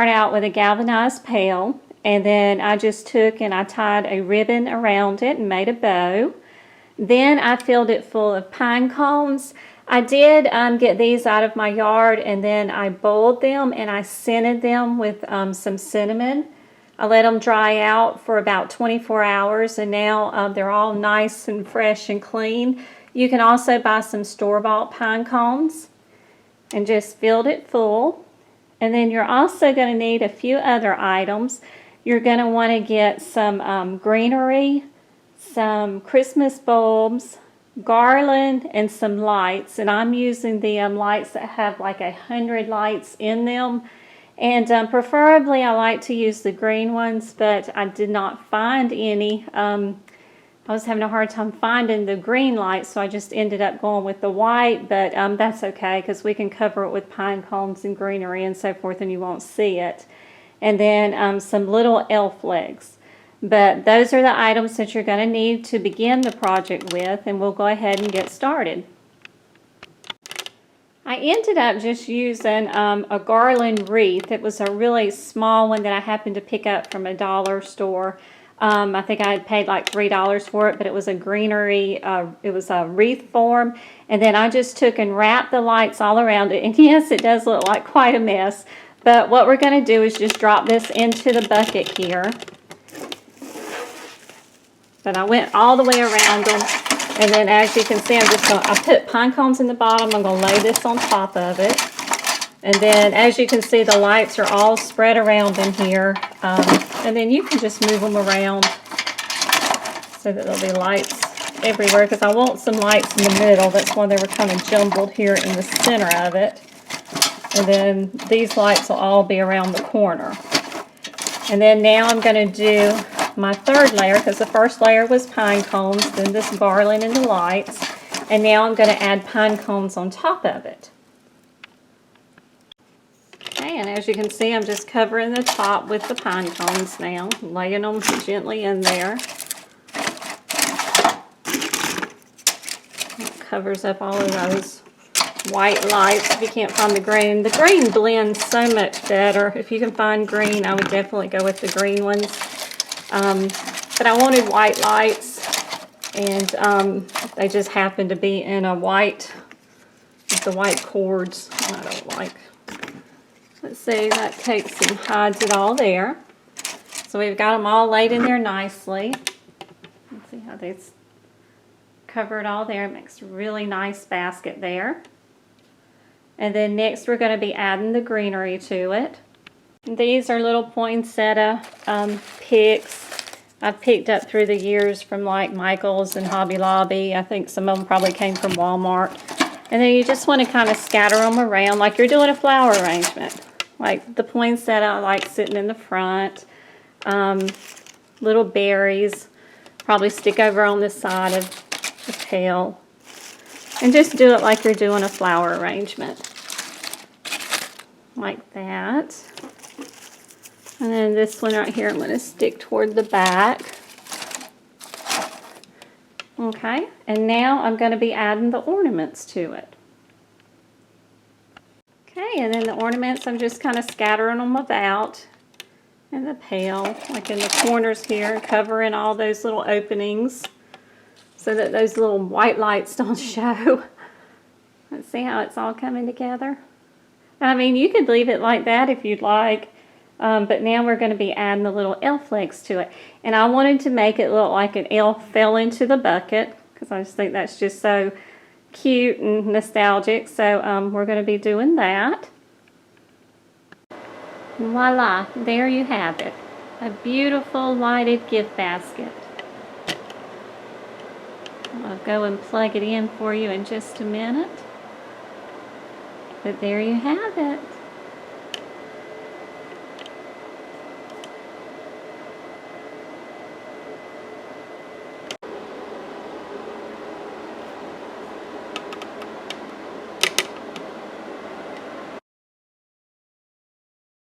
start out with a galvanized pail, and then I just took and I tied a ribbon around it and made a bow. Then I filled it full of pine cones. I did get these out of my yard, and then I boiled them and I scented them with some cinnamon. I let them dry out for about 24 hours, and now they're all nice and fresh and clean. You can also buy some store-bought pine cones, and just filled it full. And then you're also going to need a few other items. You're going to want to get some greenery, some Christmas bulbs, garland, and some lights. And I'm using the lights that have like 100 lights in them. And preferably I like to use the green ones, but I did not find any. I was having a hard time finding the green lights, so I just ended up going with the white, but that's okay because we can cover it with pine cones and greenery and so forth and you won't see it. And then some little elf legs. But those are the items that you're going to need to begin the project with, and we'll go ahead and get started. I ended up just using a garland wreath. It was a really small one that I happened to pick up from a dollar store. I think I had paid like $3 for it, but it was a greenery, it was a wreath form. And then I just took and wrapped the lights all around it. And yes, it does look like quite a mess. But what we're going to do is just drop this into the bucket here. But I went all the way around them. And then as you can see, I put pine cones in the bottom. I'm going to lay this on top of it. And then as you can see, the lights are all spread around in here. And then you can just move them around so that there'll be lights everywhere, because I want some lights in the middle. That's why they were kind of jumbled here in the center of it. And then these lights will all be around the corner. And then now I'm going to do my third layer, because the first layer was pine cones, then this garland and the lights, and now I'm going to add pine cones on top of it. Okay, and as you can see, I'm just covering the top with the pine cones now, laying them gently in there. It covers up all of those white lights if you can't find the green. The green blends so much better. If you can find green, I would definitely go with the green ones. But I wanted white lights, and they just happened to be in a white, with the white cords. I don't like. Let's see, that takes and hides it all there. So we've got them all laid in there nicely. Let's see how they've covered all there. It makes a really nice basket there. And then next we're going to be adding the greenery to it. These are little poinsettia picks I've picked up through the years from like Michael's and Hobby Lobby. I think some of them probably came from Walmart. And then you just want to kind of scatter them around like you're doing a flower arrangement. Like the poinsettia I like sitting in the front. Little berries probably stick over on the side of the pail. And just do it like you're doing a flower arrangement. Like that. And then this one right here I'm going to stick toward the back. Okay, and now I'm going to be adding the ornaments to it. Okay, and then the ornaments I'm just kind of scattering them about in the pail, like in the corners here, covering all those little openings so that those little white lights don't show. Let's see how it's all coming together. I mean, you could leave it like that if you'd like. But now we're going to be adding the little elf legs to it. And I wanted to make it look like an elf fell into the bucket, because I just think that's just so cute and nostalgic. So we're going to be doing that. Voila, there you have it. A beautiful lighted gift basket. I'll go and plug it in for you in just a minute. But there you have it.